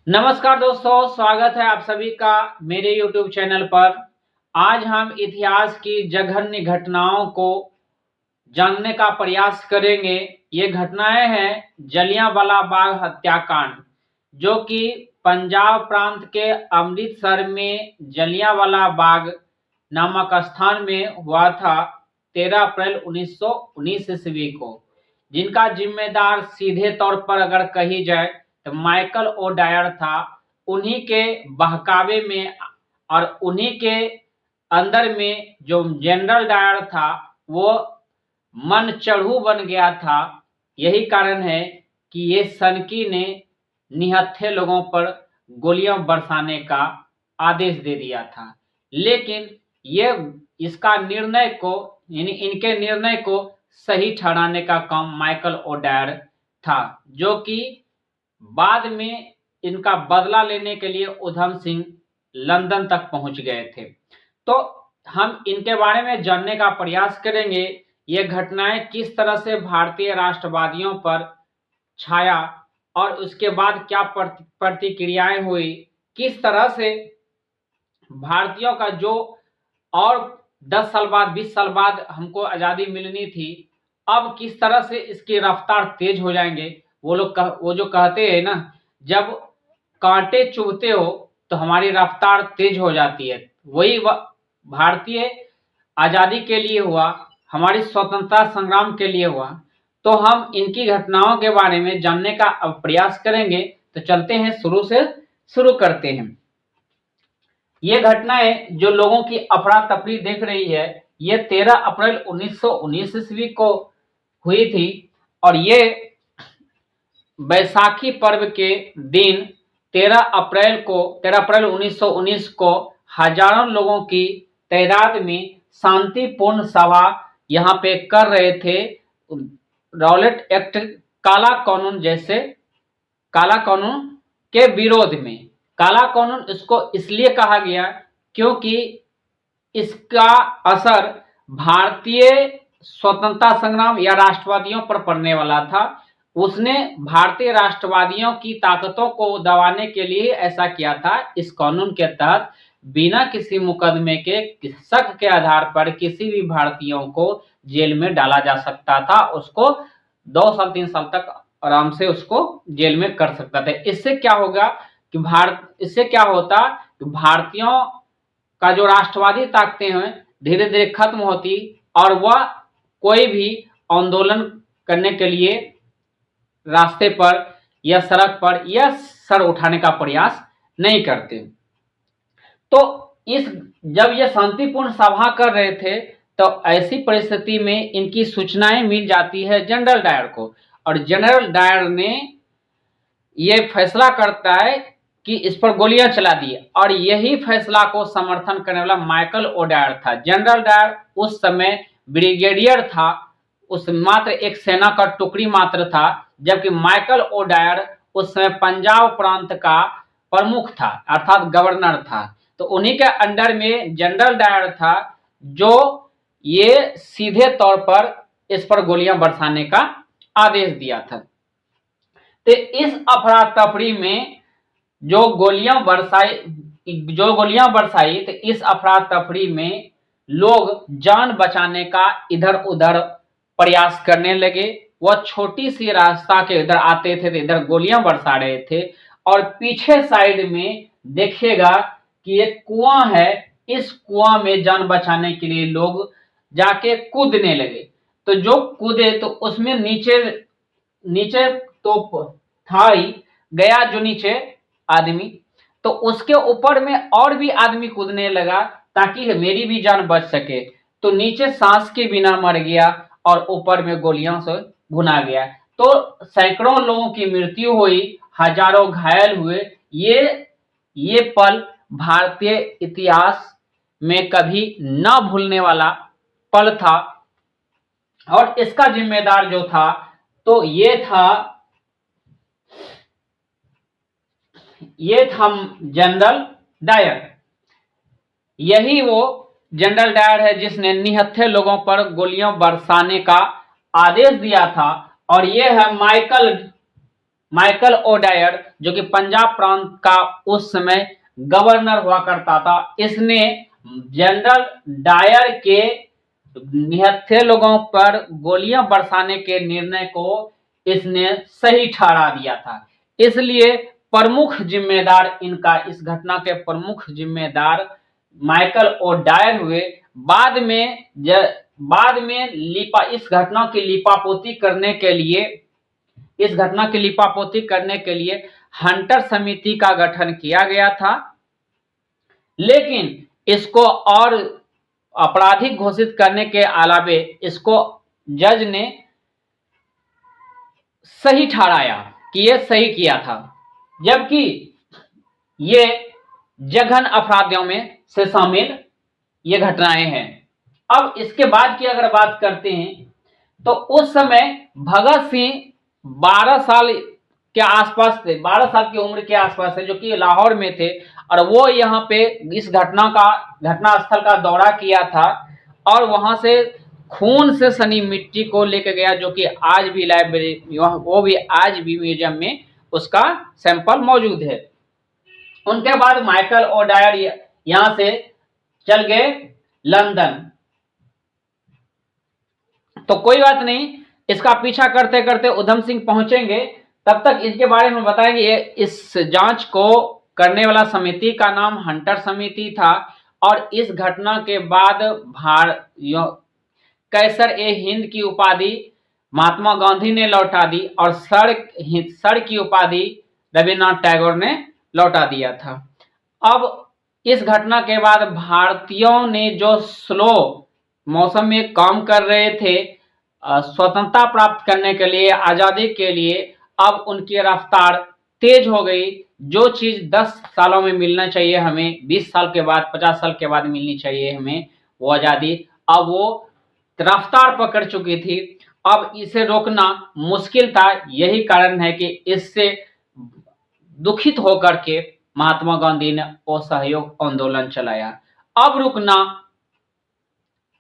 नमस्कार दोस्तों, स्वागत है आप सभी का मेरे YouTube चैनल पर। आज हम इतिहास की जघन्य घटनाओं को जानने का प्रयास करेंगे। ये घटनाएं हैं जलियांवाला बाग हत्याकांड, जो कि पंजाब प्रांत के अमृतसर में जलियांवाला बाग नामक स्थान में हुआ था 13 अप्रैल 1919 ईस्वी को, जिनका जिम्मेदार सीधे तौर पर अगर कही जाए तो माइकल ओ डायर था। उन्हीं के बहकावे में और उन्हीं के अंदर में जो जनरल डायर था वो मन चढ़ू बन गया था। यही कारण है कि ये सनकी ने निहत्थे लोगों पर गोलियां बरसाने का आदेश दे दिया था। लेकिन ये इसका निर्णय को यानी इनके निर्णय को सही ठहराने का काम माइकल ओ डायर था, जो कि बाद में इनका बदला लेने के लिए उधम सिंह लंदन तक पहुंच गए थे। तो हम इनके बारे में जानने का प्रयास करेंगे। ये घटनाएं किस तरह से भारतीय राष्ट्रवादियों पर छाया और उसके बाद क्या प्रतिक्रियाएं हुई, किस तरह से भारतीयों का जो और 10 साल बाद 20 साल बाद हमको आज़ादी मिलनी थी, अब किस तरह से इसकी रफ्तार तेज हो जाएंगे। वो जो कहते हैं ना, जब कांटे चुभते हो तो हमारी रफ्तार तेज हो जाती है। वही भारतीय आज़ादी के लिए हुआ, हमारी स्वतंत्रता संग्राम के लिए हुआ। तो हम इनकी घटनाओं के बारे में जानने का प्रयास करेंगे। तो चलते हैं, शुरू करते हैं। ये घटनाएं जो लोगों की अफरा तफरी देख रही है, ये 13 अप्रैल 1919 ईस्वी को हुई थी और ये बैसाखी पर्व के दिन 13 अप्रैल 1919 को हजारों लोगों की तादाद में शांतिपूर्ण सभा यहाँ पे कर रहे थे। रॉलेट एक्ट काला कानून के विरोध में। काला कानून इसको इसलिए कहा गया क्योंकि इसका असर भारतीय स्वतंत्रता संग्राम या राष्ट्रवादियों पर पड़ने वाला था। उसने भारतीय राष्ट्रवादियों की ताकतों को दबाने के लिए ऐसा किया था। इस कानून के तहत बिना किसी मुकदमे के शक के आधार पर किसी भी भारतीयों को जेल में डाला जा सकता था। उसको 2 साल 3 साल तक आराम से उसको जेल में कर सकता था। इससे क्या होता कि भारतीयों का जो राष्ट्रवादी ताकतें हैं धीरे धीरे खत्म होती और वह कोई भी आंदोलन करने के लिए रास्ते पर या सड़क पर या सर उठाने का प्रयास नहीं करते। तो जब ये शांतिपूर्ण सभा कर रहे थे तो ऐसी परिस्थिति में इनकी सूचनाएं मिल जाती है जनरल डायर को, और जनरल डायर ने ये फैसला करता है कि इस पर गोलियां चला दी। और यही फैसला को समर्थन करने वाला माइकल ओ डायर था। जनरल डायर उस समय ब्रिगेडियर था, उस मात्र एक सेना का टुकड़ी मात्र था, जबकि माइकल ओ डायर उस समय पंजाब प्रांत का प्रमुख था अर्थात गवर्नर था। तो उन्हीं के अंडर में जनरल डायर था जो ये सीधे तौर पर इस पर गोलियां बरसाने का आदेश दिया था। तो इस अफरा तफरी में जो गोलियां बरसाई तो इस अफरा तफरी में लोग जान बचाने का इधर उधर प्रयास करने लगे। वह छोटी सी रास्ता के इधर आते थे तो इधर गोलियां बरसा रहे थे, और पीछे साइड में देखिएगा कि एक कुआं है। इस कुआं में जान बचाने के लिए लोग जाके कूदने लगे। तो जो कूदे तो उसमें नीचे तो था ही गया जो नीचे आदमी, तो उसके ऊपर में और भी आदमी कूदने लगा ताकि मेरी भी जान बच सके। तो नीचे सांस के बिना मर गया और ऊपर में गोलियों से भुना गया। तो सैकड़ों लोगों की मृत्यु हुई, हजारों घायल हुए। ये पल भारतीय इतिहास में कभी न भूलने वाला पल था। और इसका जिम्मेदार जो था तो ये था जनरल डायर। यही वो जनरल डायर है जिसने निहत्थे लोगों पर गोलियां बरसाने का आदेश दिया था। और ये है माइकल ओडायर, जो कि पंजाब प्रांत का उस समय गवर्नर हुआ करता था, इसने जनरल डायर के निहत्थे लोगों पर गोलियां बरसाने के निर्णय को इसने सही ठहरा दिया था। इसलिए प्रमुख जिम्मेदार इनका, इस घटना के प्रमुख जिम्मेदार माइकल ओडायर हुए। बाद में इस घटना की लिपापोती करने के लिए, हंटर समिति का गठन किया गया था, लेकिन इसको और आपराधिक घोषित करने के अलावे इसको जज ने सही ठहराया कि यह सही किया था, जबकि ये जघन अपराधियों में से शामिल ये घटनाएं हैं। अब इसके बाद की अगर बात करते हैं तो उस समय भगत सिंह 12 साल के आसपास थे, 12 साल की उम्र के आसपास थे, जो कि लाहौर में थे, और वो यहाँ पे इस घटना स्थल का दौरा किया था और वहां से खून से सनी मिट्टी को लेकर गया, जो कि आज भी लाइब्रेरी, वो भी आज भी म्यूजियम में उसका सैंपल मौजूद है। उनके बाद माइकल ओडायर यहां से चल गए लंदन। तो कोई बात नहीं, इसका पीछा करते करते उधम सिंह पहुंचेंगे, तब तक इसके बारे में बताएंगे। इस जांच को करने वाला समिति का नाम हंटर समिति था, और इस घटना के बाद कैसर ए हिंद की उपाधि महात्मा गांधी ने लौटा दी और सर की उपाधि रविन्द्रनाथ टैगोर ने लौटा दिया था। अब इस घटना के बाद भारतीयों ने जो स्लो मौसम में काम कर रहे थे स्वतंत्रता प्राप्त करने के लिए, आजादी के लिए, अब उनकी रफ्तार तेज हो गई। जो चीज 10 सालों में मिलना चाहिए हमें, 20 साल के बाद, 50 साल के बाद मिलनी चाहिए हमें वो आजादी, अब वो रफ्तार पकड़ चुकी थी। अब इसे रोकना मुश्किल था। यही कारण है कि इससे दुखित होकर के महात्मा गांधी ने वो सहयोग आंदोलन चलाया। अब रुकना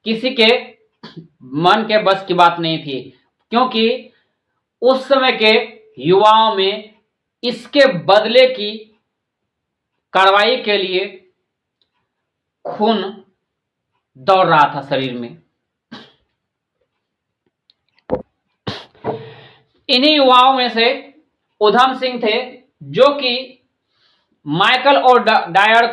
किसी के मन के बस की बात नहीं थी, क्योंकि उस समय के युवाओं में इसके बदले की कार्रवाई के लिए खून दौड़ रहा था शरीर में। इन्हीं युवाओं में से उधम सिंह थे, जो कि माइकल और डायर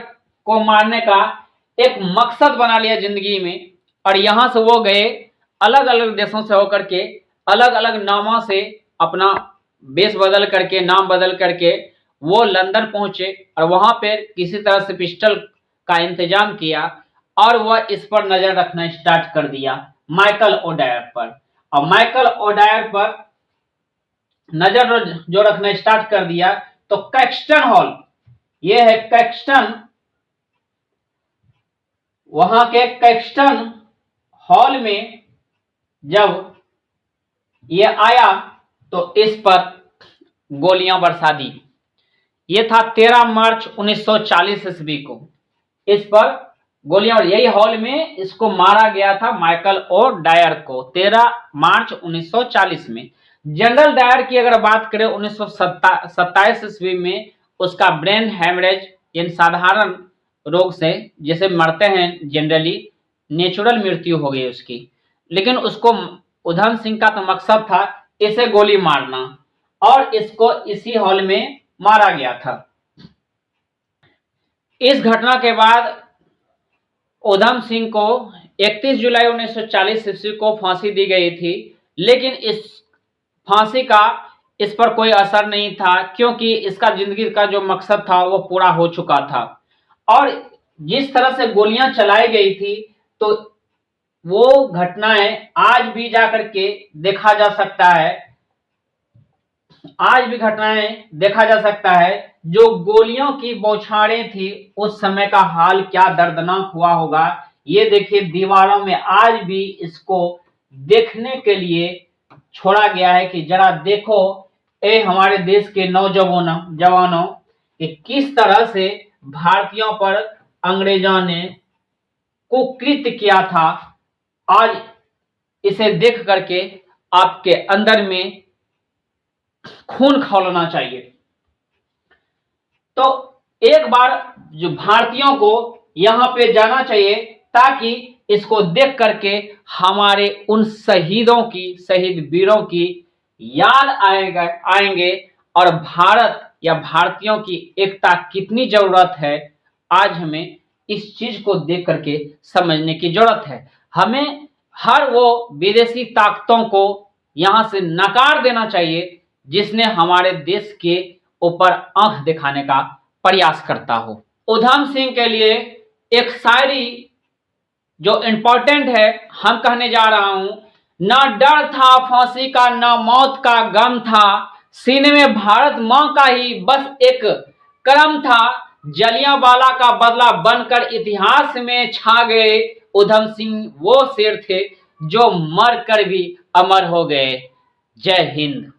को मारने का एक मकसद बना लिया जिंदगी में, और यहां से वो गए अलग अलग देशों से होकर के, अलग अलग नामों से अपना बेस बदल करके, नाम बदल करके वो लंदन पहुंचे और वहां पर किसी तरह से पिस्टल का इंतजाम किया और वह इस पर नजर रखना स्टार्ट कर दिया, माइकल ओडायर पर। और माइकल ओडायर पर नजर जो रखना स्टार्ट कर दिया, तो कैक्सटन हॉल, यह है कैक्सटन, वहां के कैक्सटन हॉल में जब ये आया तो इस पर गोलियां बरसा दी। ये था 13 मार्च 1940 ईस्वी को, इस पर गोलियां, और यही हॉल में इसको मारा गया था माइकल और डायर को 13 मार्च 1940 में। जनरल डायर की अगर बात करें 1927 ईस्वी में उसका ब्रेन हैमरेज, इन साधारण रोग से जैसे मरते हैं जनरली, नेचुरल मृत्यु हो गई उसकी, लेकिन उसको उधम सिंह का तो मकसद था इसे गोली मारना, और इसको इसी हॉल में मारा गया था। इस घटना के बाद उधम सिंह को 31 जुलाई 1940 ईस्वी को फांसी दी गई थी, लेकिन इस फांसी का इस पर कोई असर नहीं था, क्योंकि इसका जिंदगी का जो मकसद था वो पूरा हो चुका था। और जिस तरह से गोलियां चलाई गई थी, तो वो घटनाएं आज भी जाकर के देखा जा सकता है, आज भी घटनाएं देखा जा सकता है। जो गोलियों की बौछारें थी उस समय का हाल क्या दर्दनाक हुआ होगा, ये देखिए दीवारों में आज भी इसको देखने के लिए छोड़ा गया है कि जरा देखो ए हमारे देश के जवानों कि किस तरह से भारतीयों पर अंग्रेजों ने कुकृत्य किया था। आज इसे देख करके आपके अंदर में खून खौलना चाहिए। तो एक बार जो भारतीयों को यहां पे जाना चाहिए ताकि इसको देख करके हमारे उन शहीदों की, शहीद वीरों की याद आएंगे और भारत या भारतीयों की एकता कितनी जरूरत है, आज हमें इस चीज को देख करके समझने की जरूरत है। हमें हर वो विदेशी ताकतों को यहां से नकार देना चाहिए जिसने हमारे देश के ऊपर आंख दिखाने का प्रयास करता हो। उधम सिंह के लिए एक शायरी जो इंपॉर्टेंट है हम कहने जा रहा हूं। न डर था फांसी का, न मौत का गम था, सीने में भारत मां का ही बस एक करम था, जलियांवाला का बदला बनकर इतिहास में छा गए, उधम सिंह वो शेर थे जो मर कर भी अमर हो गए। जय हिंद।